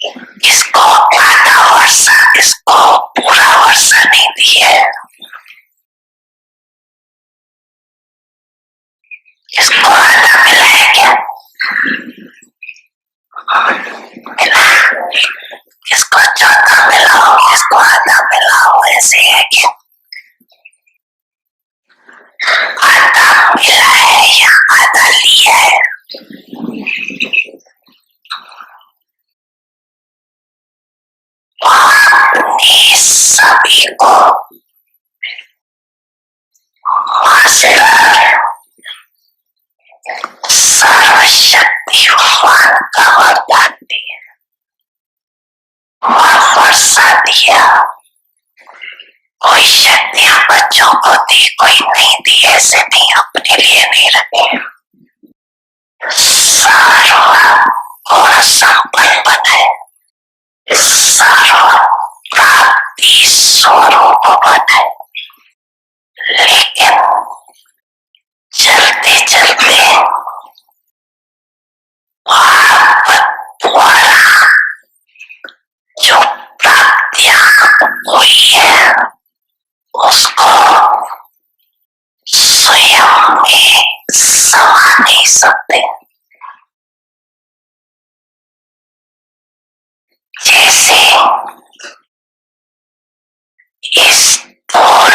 इसको आधा वर्षा, इसको पूरा वर्षा नहीं दिए, इसको आधा मिला है क्या? मिला। इसको चौथा मिलाओ, इसको आधा मिलाओ, ऐसे है क्या? आधा मिला है या आधा लिया है? आपने सभी को मास्टर सर्वशक्तिवान का वरदान दिया, वर्षा दिया। कोई शक्तियां बच्चों को दी, कोई नहीं दी, ऐसे नहीं, अपने लिए नहीं रखे। सर्व और संपन्न बनाए, सर्व प्राप्ति स्वरूप बनाए, लेकिन चलते चलते आप द्वारा जो प्राप्तियां हुई है उसको स्वयं में समा नहीं सकते। जैसे इस स्थूल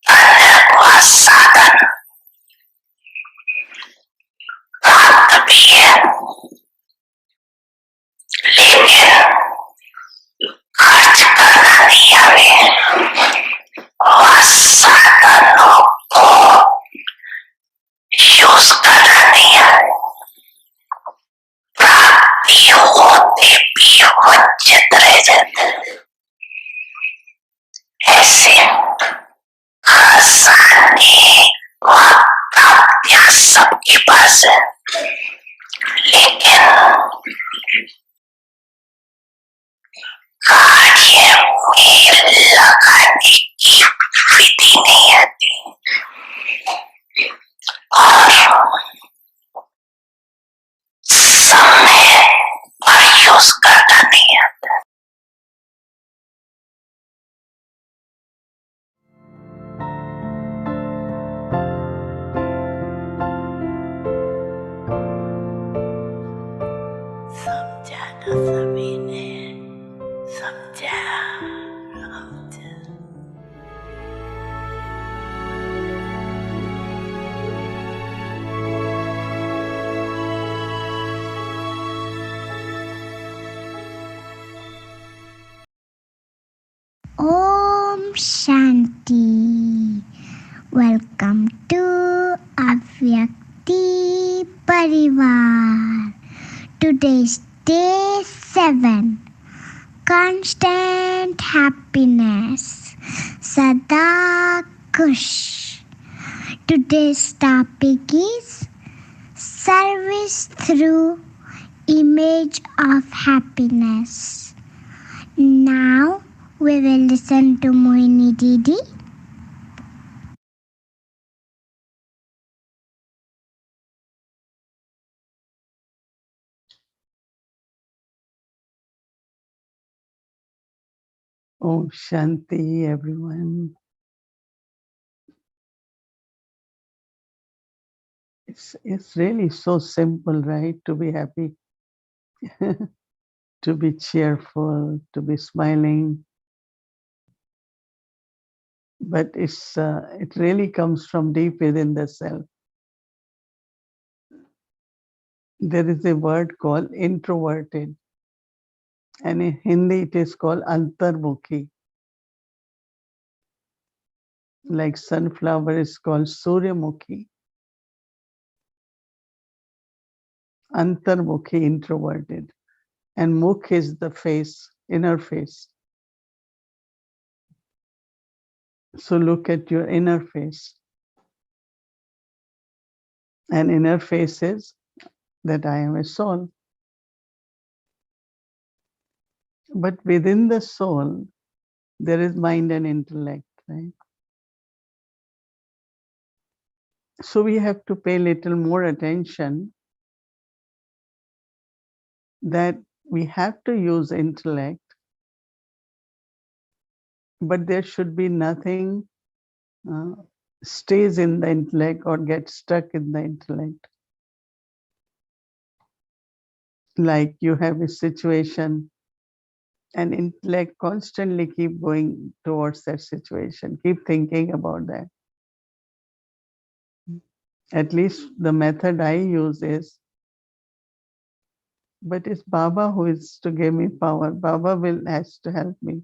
अनुभव साधन प्राप्त भी है, लेकिन खर्च करना नहीं आवे, वह साधनों को यूज करना नहीं आवे, प्राप्ति होते भी वंचित रह जाते। ऐसे खजाने व प्राप्तियां सबके पास है, लेकिन कार्य में लगाने की विधि नहीं आती और समय पर यूज करना नहीं आता। समझाना सभी ने समझा। Om Shanti. Welcome to Avyakti Parivar. Today's day 7. Constant happiness. Sada Kush. Today's topic is service through image of happiness. Now we will listen to Mohini Didi. Oh, Shanti, everyone. It's really so simple, right? To be happy, to be cheerful, to be smiling. But it really comes from deep within the self. There is a word called introverted, and in Hindi it is called antarmukhi. Like sunflower is called suryamukhi. Antarmukhi, introverted. And mukh is the face, inner face. So look at your inner face. And inner face is that I am a soul. But within the soul, there is mind and intellect, right? So we have to pay little more attention that we have to use intellect, but there should be nothing uh, stays in the intellect or gets stuck in the intellect. Like you have a situation and intellect constantly keep going towards that situation, keep thinking about that. At least the method I use is, but it's Baba who is to give me power. Baba has to help me.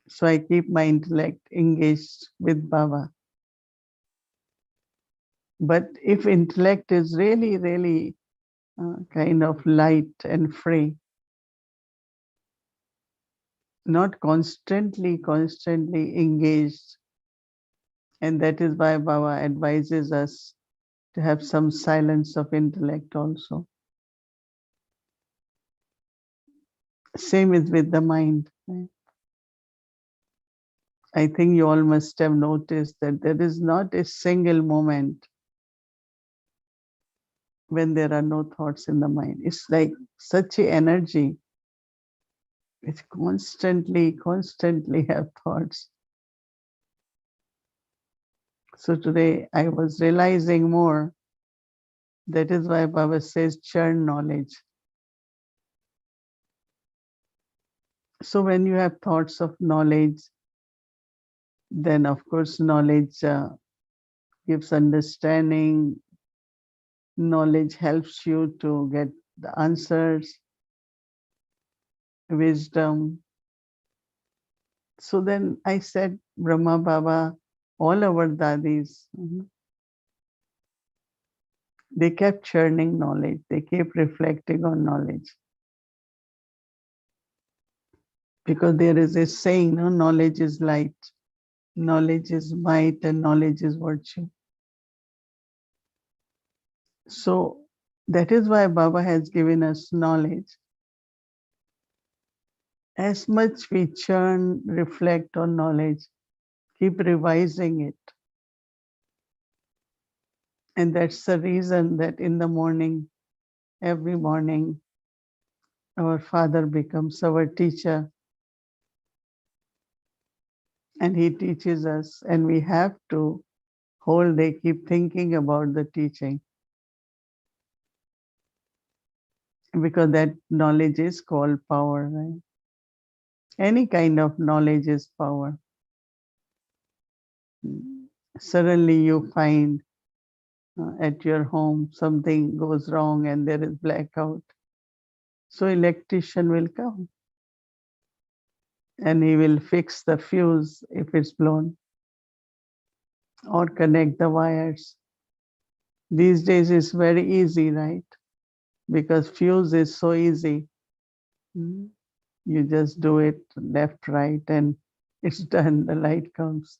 So I keep my intellect engaged with Baba. But if intellect is really, really kind of light and free, not constantly engaged, and that is why Baba advises us to have some silence of intellect also. Same is with the mind. Right? I think you all must have noticed that there is not a single moment when there are no thoughts in the mind. It's like such a energy. It constantly have thoughts. So today I was realizing more. That is why Baba says churn knowledge. So when you have thoughts of knowledge, then of course knowledge gives understanding. Knowledge helps you to get the answers, wisdom. So then I said, Brahma Baba, all our dadis, they kept churning knowledge. They kept reflecting on knowledge. Because there is a saying, no, knowledge is light, knowledge is might, and knowledge is virtue. So that is why Baba has given us knowledge. As much we churn, reflect on knowledge, keep revising it. And that's the reason that in the morning, every morning, our Father becomes our teacher and he teaches us, and we have to whole day keep thinking about the teaching, because that knowledge is called power, right? Any kind of knowledge is power. Suddenly you find at your home something goes wrong and there is blackout. So electrician will come and he will fix the fuse if it's blown or connect the wires. These days it's very easy, right? Because fuse is so easy. You just do it left, right, and it's done, the light comes.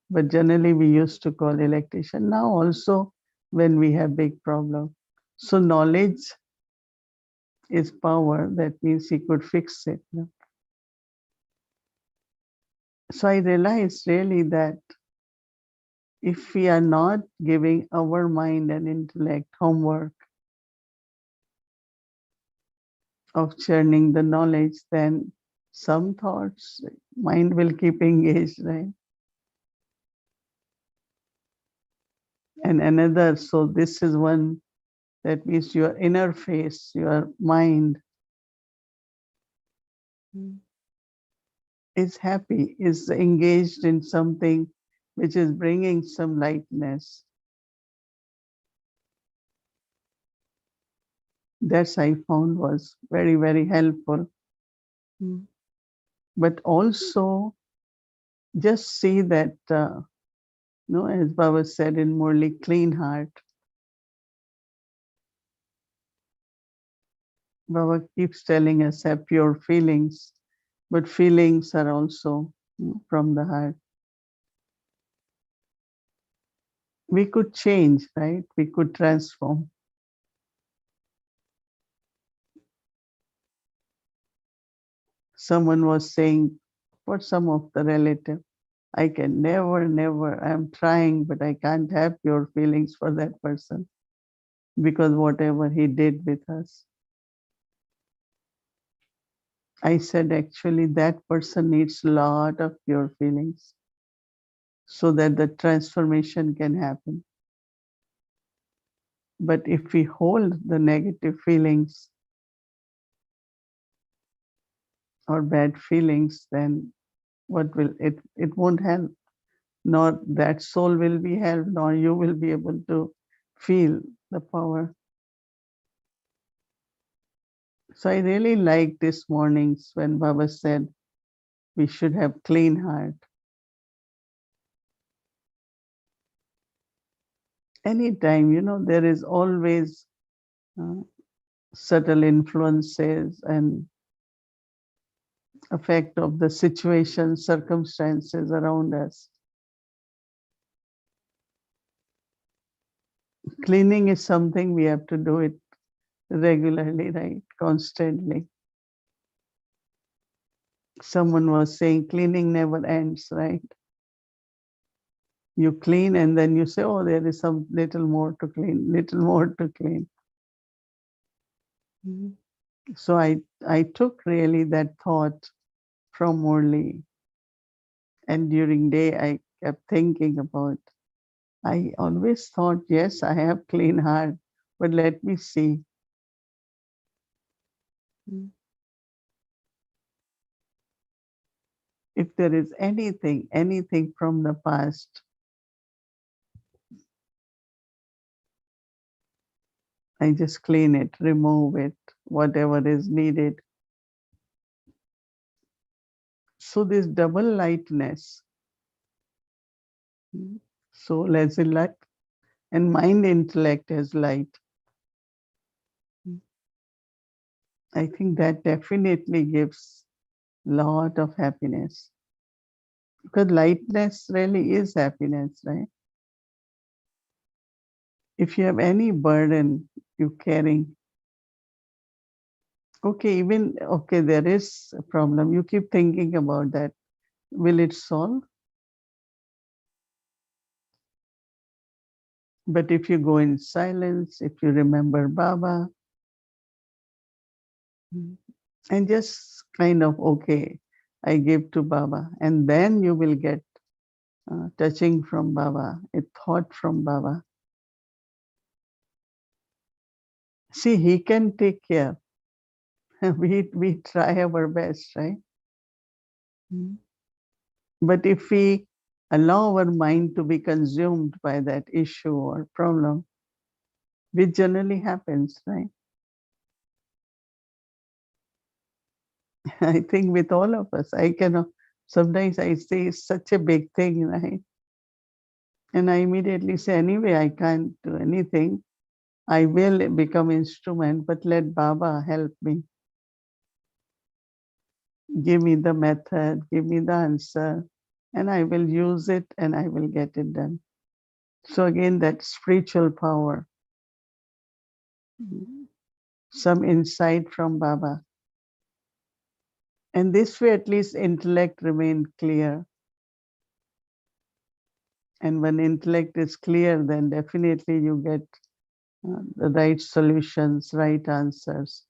But generally we used to call electrician. Now also when we have big problem. So knowledge is power. That means he could fix it. So I realized really that if we are not giving our mind and intellect homework of churning the knowledge, then some thoughts, mind will keep engaged, right? And another, so this is one, that means your inner face, your mind is happy, is engaged in something which is bringing some lightness. That's I found was very, very helpful. But also just see that, as Baba said in Murli, clean heart. Baba keeps telling us have pure feelings, but feelings are also from the heart. We could change, right? We could transform. Someone was saying, for some of the relative, I can never, I'm trying, but I can't have pure feelings for that person because whatever he did with us. I said actually that person needs a lot of pure feelings so that the transformation can happen. But if we hold the negative feelings or bad feelings, then what will it won't help. Nor that soul will be helped, nor you will be able to feel the power. So I really like this mornings when Baba said we should have clean heart. Anytime, there is always uh, subtle influences and effect of the situation, circumstances around us. Cleaning is something we have to do it regularly, right? Constantly. Someone was saying cleaning never ends, right? You clean and then you say, oh, there is some little more to clean, little more to clean. Mhm. So I took really that thought from Morley. And during day, I kept thinking about, I always thought, yes, I have clean heart, but let me see. Mm. If there is anything from the past, I just clean it, remove it, whatever is needed. So this double lightness, soul as a light and mind intellect as light, I think that definitely gives lot of happiness. Because lightness really is happiness, right? If you have any burden you're carrying, okay, even okay, there is a problem. You keep thinking about that. Will it solve? But if you go in silence, if you remember Baba, and just kind of, okay, I give to Baba, and then you will get touching from Baba, a thought from Baba. See, he can take care. We try our best, right? Mm. But if we allow our mind to be consumed by that issue or problem, which generally happens, right? I think with all of us, I cannot, sometimes I say it's such a big thing, right? And I immediately say, anyway, I can't do anything. I will become instrument, but let Baba help me. Give me the method, give me the answer, and I will use it and I will get it done. So again, that spiritual power, some insight from Baba. And this way, at least intellect remained clear. And when intellect is clear, then definitely you get the right solutions, right answers.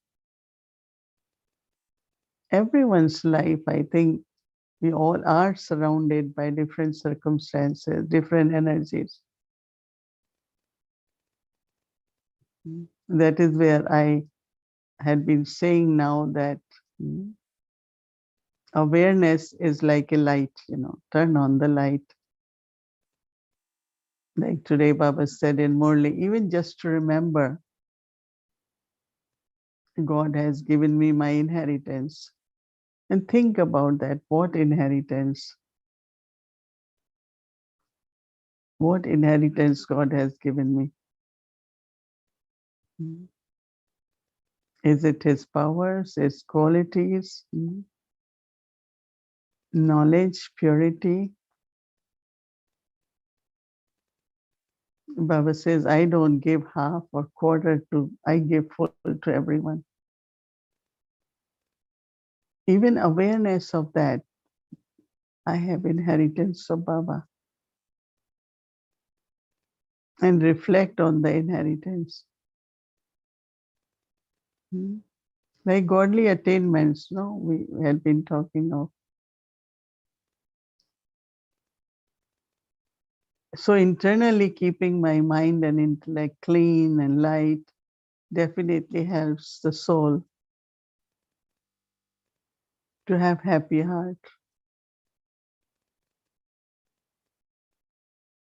Everyone's life, I think, we all are surrounded by different circumstances, different energies. That is where I had been saying now that awareness is like a light, turn on the light. Like today, Baba said in Murli, even just to remember, God has given me my inheritance. And think about that. What inheritance? What inheritance God has given me? Is it His powers, His qualities, knowledge, purity? Baba says, I don't give half or quarter to, I give full to everyone. Even awareness of that, I have inheritance of Baba. And reflect on the inheritance. like godly attainments, no, we had been talking of. So internally keeping my mind and intellect clean and light definitely helps the soul to have happy heart.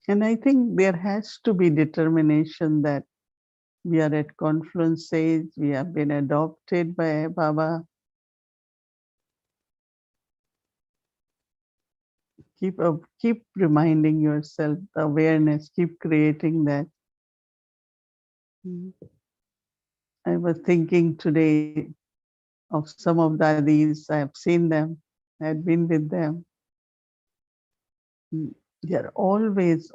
And I think there has to be determination that we are at confluence stage, we have been adopted by Baba. Keep reminding yourself the awareness, keep creating that. Mm. I was thinking today of some of dadis. I have seen them, I had been with them. Mm. They are always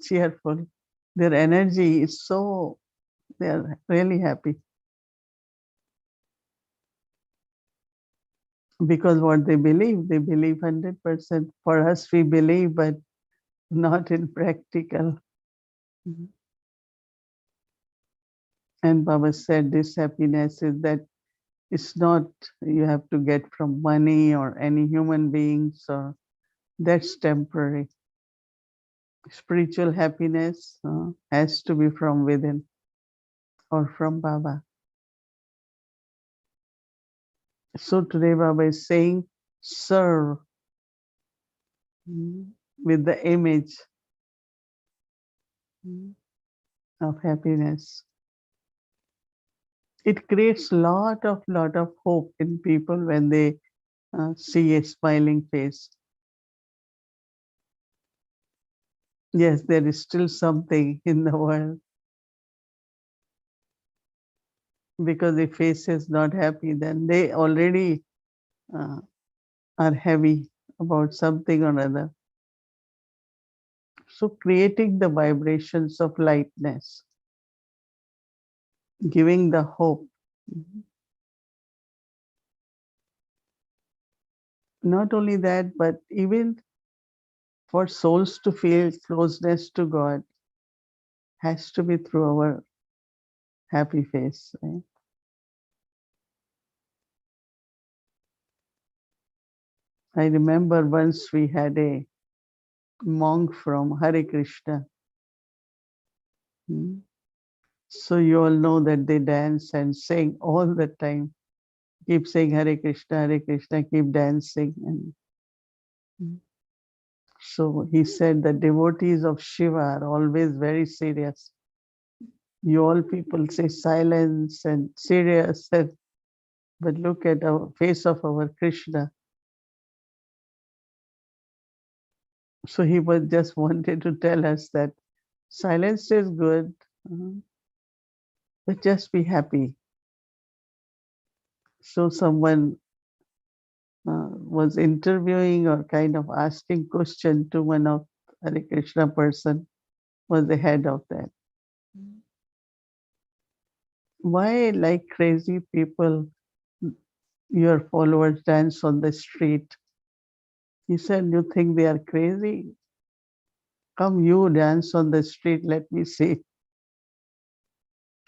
cheerful. Their energy is so, they are really happy because what they believe 100%. For us, we believe, but not in practical. Mhm. And Baba said this happiness is that it's not you have to get from money or any human beings, or that's temporary. Spiritual happiness has to be from within or from Baba. So today Baba is saying, serve mm, with the image mm, of happiness. It creates lot of hope in people when they see a smiling face. Yes, there is still something in the world, because if face is not happy, then they already uh, are heavy about something or other. So creating the vibrations of lightness, giving the hope. Not only that, but even for souls to feel closeness to God has to be through our happy face. Right? I remember once we had a monk from Hare Krishna. Hmm. So you all know that they dance and sing all the time. Keep saying Hare Krishna, keep dancing. And so he said the devotees of Shiva are always very serious. You all people say silence and serious, but look at our face of our Krishna. So he was just wanted to tell us that silence is good, uh, but just be happy. So someone was interviewing or kind of asking question to one of Hare Krishna person, was the head of that. Why, like crazy people, your followers dance on the street? He said, you think they are crazy? Come, you dance on the street, let me see.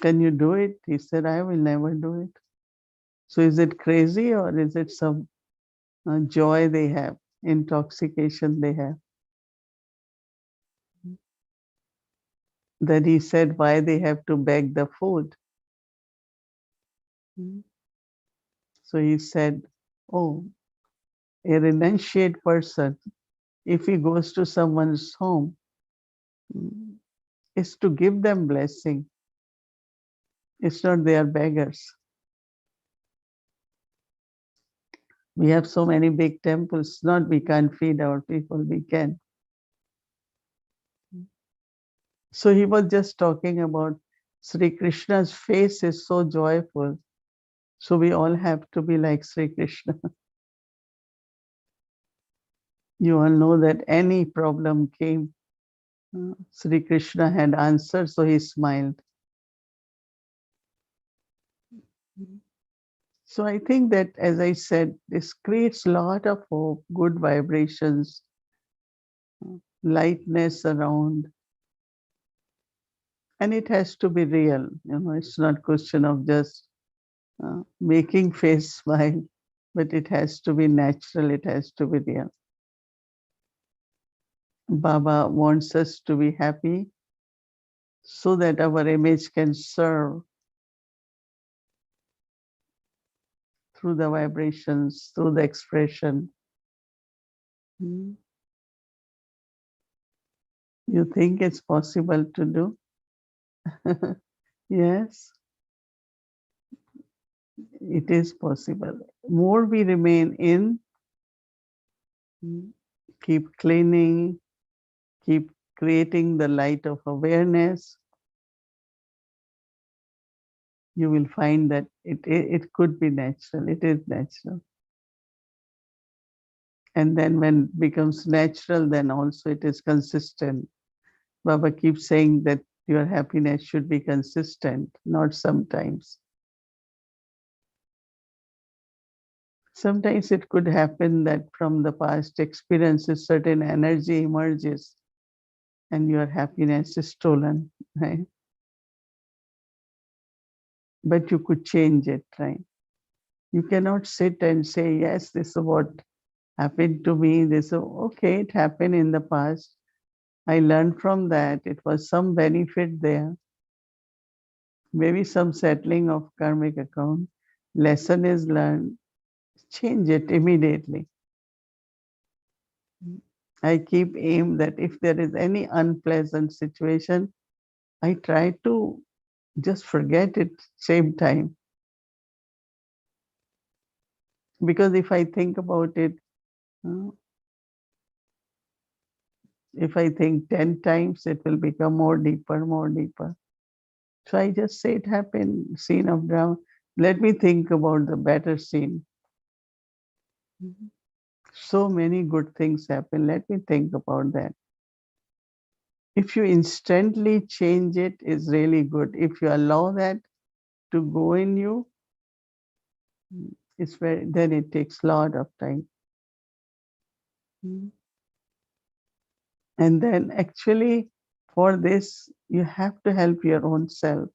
Can you do it? He said, I will never do it. So is it crazy, or is it some joy they have, intoxication they have? Then he said, why they have to beg the food? So he said, oh, a renunciate person, if he goes to someone's home, mm, is to give them blessing. It's not they are beggars. We have so many big temples, not we can't feed our people, we can. So he was just talking about Sri Krishna's face is so joyful. So we all have to be like Sri Krishna. You all know that any problem came, Sri Krishna had answered, so he smiled. So I think that, as I said, this creates a lot of hope, good vibrations, lightness around, and it has to be real. It's not question of just making face smile, but it has to be natural, it has to be real. Baba wants us to be happy so that our image can serve through the vibrations, through the expression. You think it's possible to do? Yes, it is possible. More we remain in, keep cleaning, keep creating the light of awareness, you will find that it could be natural, it is natural. And then when it becomes natural, then also it is consistent. Baba keeps saying that your happiness should be consistent, not sometimes. Sometimes it could happen that from the past experiences, certain energy emerges and your happiness is stolen, right? But you could change it, right? You cannot sit and say, yes, this is what happened to me. This, okay, it happened in the past. I learned from that. It was some benefit there. Maybe some settling of karmic account. Lesson is learned. Change it immediately. I keep aim that if there is any unpleasant situation, I try to just forget it same time. Because if I think about it, if I think 10 times, it will become more deeper, more deeper. So I just say it happened, scene of drama. Let me think about the better scene. So many good things happen. Let me think about that. If you instantly change it, is really good. If you allow that to go in you, then it takes a lot of time. And then actually for this, you have to help your own self.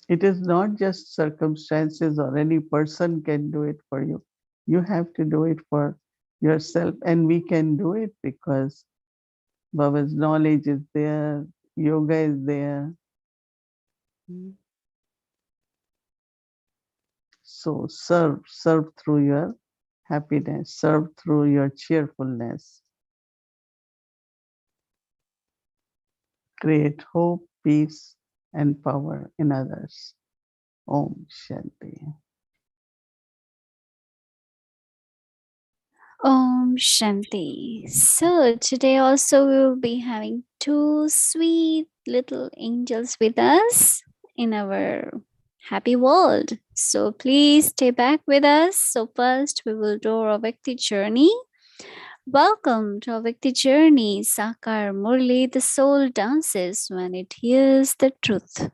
It is not just circumstances or any person can do it for you. You have to do it for yourself. And we can do it because Baba's knowledge is there, yoga is there. So serve through your happiness, serve through your cheerfulness. Create hope, peace, and power in others. Om Shanti. Om Shanti. So today also we will be having two sweet little angels with us in our happy world. So please stay back with us. So first we will do our Vikti journey. Welcome to our Vikti journey. Sakar Murli, the soul dances when it hears the truth.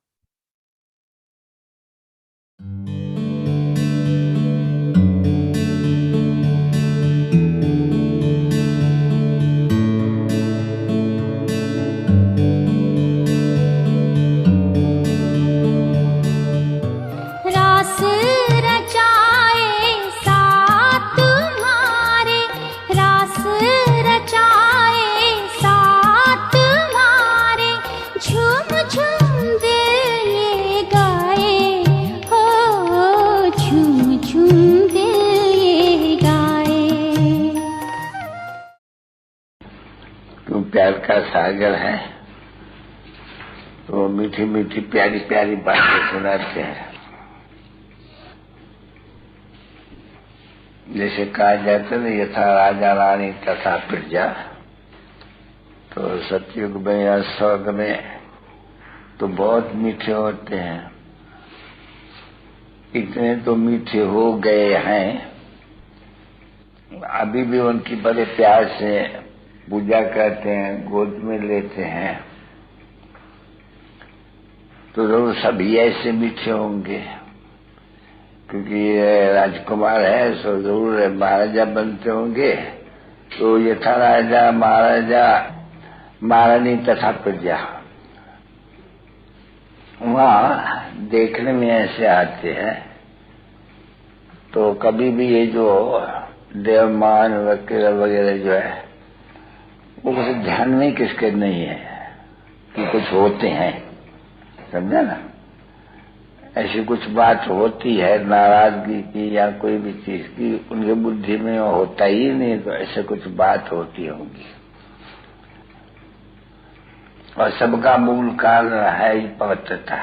प्यार का सागर है तो मीठी मीठी प्यारी प्यारी बातें सुनाते हैं। जैसे कहा जाता है यथा राजा रानी तथा प्रजा, तो सतयुग में या स्वर्ग में तो बहुत मीठे होते हैं। इतने तो मीठे हो गए हैं, अभी भी उनकी बड़े प्यार से पूजा करते हैं, गोद में लेते हैं, तो जरूर सभी ऐसे मीठे होंगे। क्योंकि ये राजकुमार है सो जरूर महाराजा बनते होंगे। तो यथा राजा महाराजा महारानी तथा प्रजा, वहाँ देखने में ऐसे आते हैं। तो कभी भी ये जो देवमान वगैरह वगैरह जो है वो कुछ ध्यान में किसके नहीं है कि कुछ होते हैं, समझा ना। ऐसी कुछ बात होती है नाराजगी की या कोई भी चीज की, उनके बुद्धि में होता ही नहीं, तो ऐसे कुछ बात होती होगी। और सबका मूल कारण है ही पवित्रता,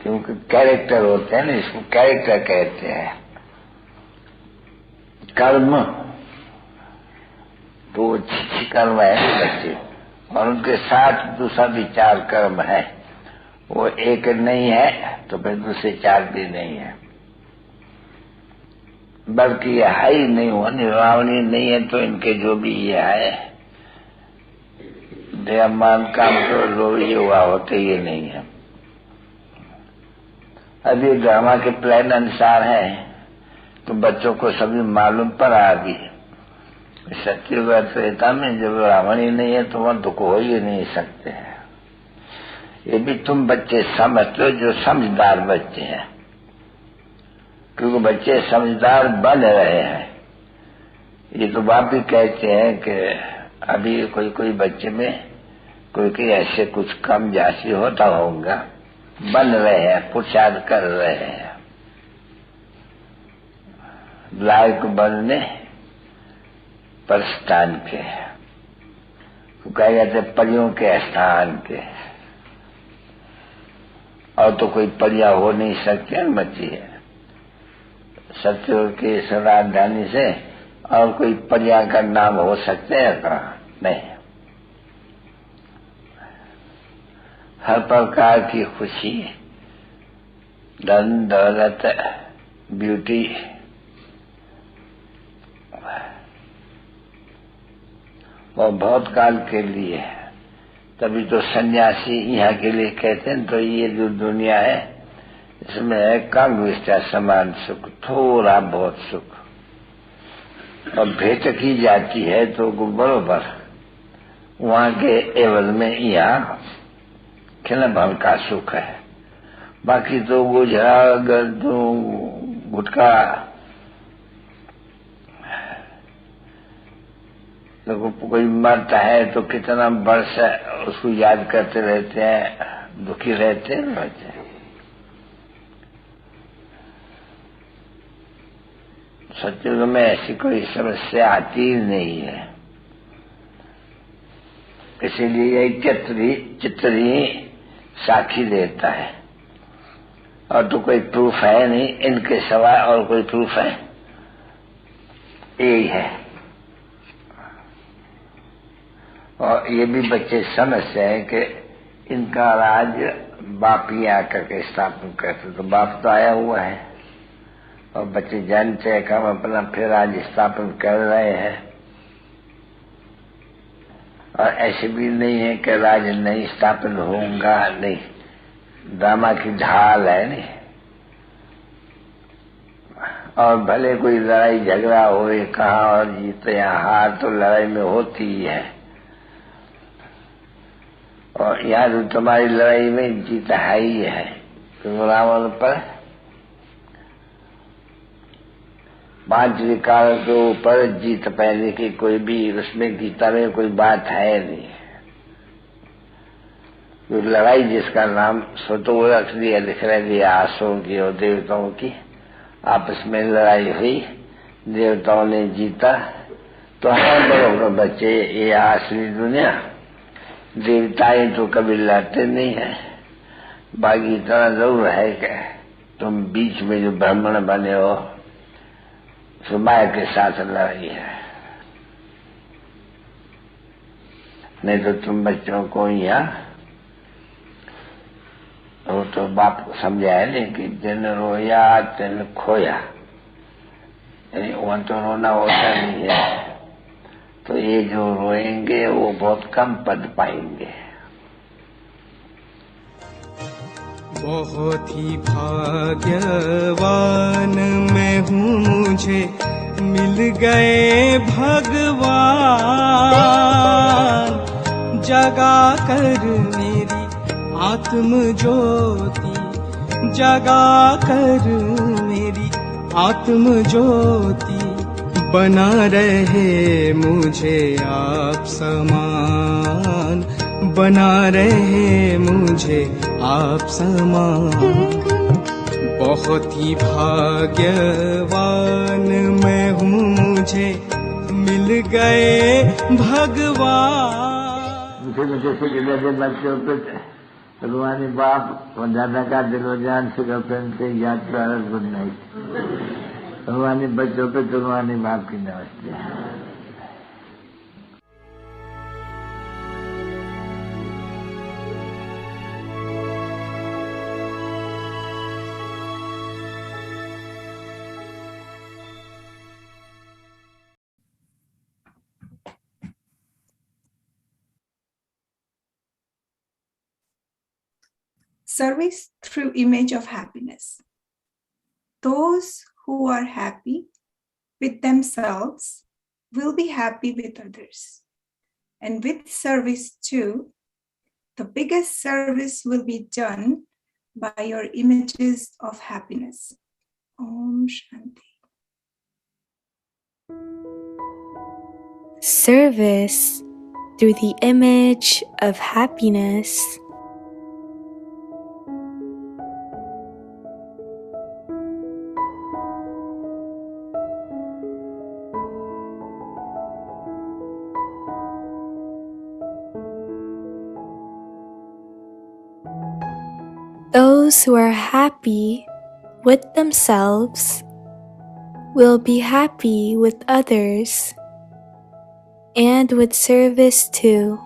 क्योंकि कैरेक्टर होते हैं ना, इसको कैरेक्टर कहते हैं। कर्म तो अच्छी कर्म है बच्चे, और उनके साथ दूसरा भी 4 कर्म है, वो एक नहीं है तो फिर दूसरे 4 भी नहीं है, बल्कि ये है ही नहीं, वो निर्वाणी नहीं है। तो इनके जो भी ये है देहमान काम तो जो ये हुआ होते ये नहीं है। अभी ड्रामा के प्लान अनुसार है तो बच्चों को सभी मालूम पड़ा अभी सत्य त्रेता में जब रावण ही नहीं है तो वह दुख हो ही नहीं सकते हैं। ये भी तुम बच्चे समझते हो जो समझदार बच्चे हैं, क्योंकि बच्चे समझदार बन रहे हैं। ये तो बाप भी कहते हैं कि अभी कोई कोई बच्चे में कोई ऐसे कुछ कम जासी होता होगा, बन रहे हैं, पुरुषार्थ कर रहे हैं लायक बनने पर स्थान के, तो कहे जाते परियों के स्थान के। और तो कोई परिया हो नहीं सकते न बच्ची है सत्य के सराधानी से, और कोई परिया का नाम हो सकते हैं कहा नहीं। हर प्रकार की खुशी, धन दौलत, ब्यूटी, वो बहुत काल के लिए है। तभी तो सन्यासी यहाँ के लिए कहते हैं। तो ये जो दुनिया है इसमें है काम विष्टा समान सुख, थोड़ा बहुत सुख, और भेंट की जाती है तो बरोबर वहां के एवज में यहाँ खिला भर का सुख है। बाकी तो गुजरा गर्दू गुटका तो कोई मरता है तो कितना वर्ष उसको याद करते रहते हैं, दुखी रहते हैं। सत्युग में ऐसी कोई समस्या आती ही नहीं है। इसीलिए यही चित्र ही साक्षी देता है, और तो कोई प्रूफ है नहीं, इनके सिवाय और कोई प्रूफ है यही है। और ये भी बच्चे समझते हैं कि इनका राज बाप ही आकर के स्थापन करते, तो बाप तो आया हुआ है और बच्चे जानते हैं कि हम अपना फिर राज स्थापन कर रहे हैं। और ऐसे भी नहीं है कि राज नहीं स्थापन होगा, नहीं, ड्रामा की ढाल है नहीं। और भले कोई लड़ाई झगड़ा हो कहाँ और जीत या हार तो लड़ाई में होती ही है, और यहाँ तो तुम्हारी लड़ाई में जीत है ही है। तो रावण पर 5 विकार के ऊपर जीत पाने की कोई भी उसमें गीता में कोई बात है नहीं। तो लड़ाई जिसका नाम स्वतो रख दिया, लिख दिया आसुरों की और देवताओं की, आपस में लड़ाई हुई, देवताओं ने जीता। तो हम बड़ों बच्चे ये असली दुनिया, देवताएं तो कभी लड़ते नहीं है। बाकी इतना जरूर है कि तुम बीच में जो ब्राह्मण बने हो तो माया के साथ लड़ाई है, नहीं तो तुम बच्चों को यहाँ वो तो बाप को समझाया नहीं कि जिन रोया तिन खोया, यानी वहां तो रोना होता नहीं है। तो ये जो रोएंगे वो बहुत कम पद पाएंगे। बहुत ही भाग्यवान मैं हूँ, मुझे मिल गए भगवान, जगा कर मेरी आत्म ज्योति, जगा कर मेरी आत्म ज्योति, बना रहे मुझे आप समान, बना रहे मुझे आप समान। बहुत ही भाग्यवान मैं हूँ, मुझे मिल गए भगवान। मुझे जैसे बच्चों पे रुहानी बाप और दादा का दिलो जान से गर्लफ्रेंड से याद प्यार गुड नाइट। रुहानी बच्चों पे रुहानी बाप की नमस्ते। Service through image of happiness. Those who are happy with themselves will be happy with others. And with service too, the biggest service will be done by your images of happiness. Om Shanti. Service through the image of happiness. Those who are happy with themselves will be happy with others and with service too.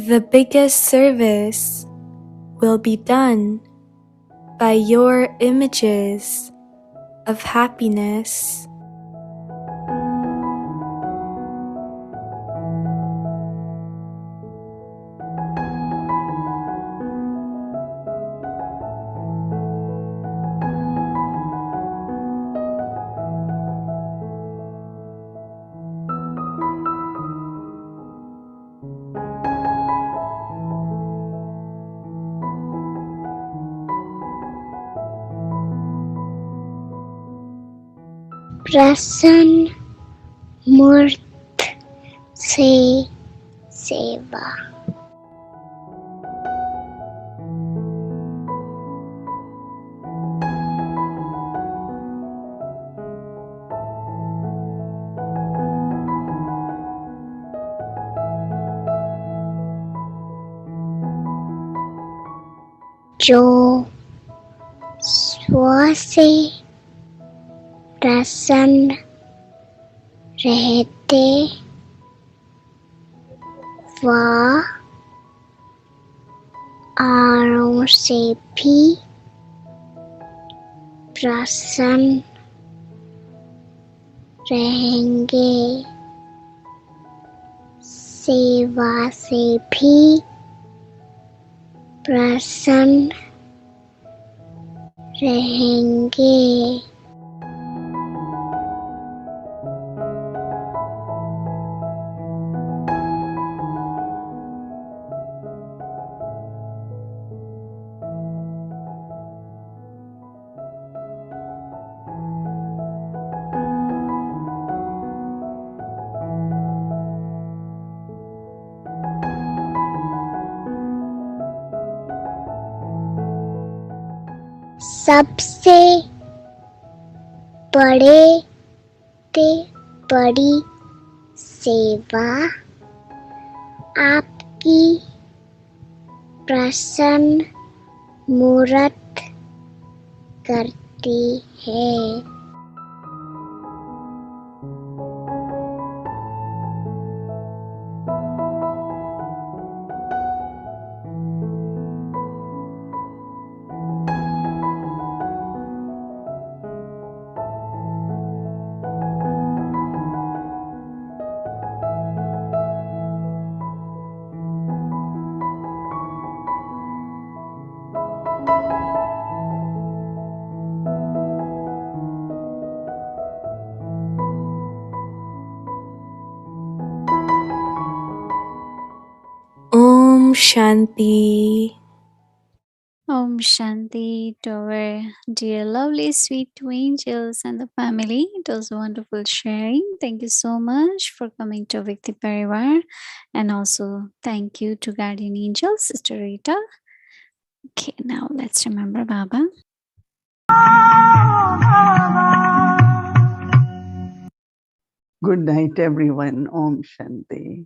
The biggest service will be done by your images of happiness. प्रसन्न मूर्त से सेवा। जो स्व से प्रसन्न रहते व औरों से भी प्रसन्न रहेंगे, सेवा से भी प्रसन्न रहेंगे। सबसे बड़े ते बड़ी सेवा आपकी प्रसन्न मूर्त करती है। Shanti. Om Shanti to our dear, lovely, sweet two angels and the family. It was wonderful sharing. Thank you so much for coming to Vikti Parivar. And also, thank you to Guardian Angel, Sister Rita. Okay, now let's remember Baba. Good night, everyone. Om Shanti.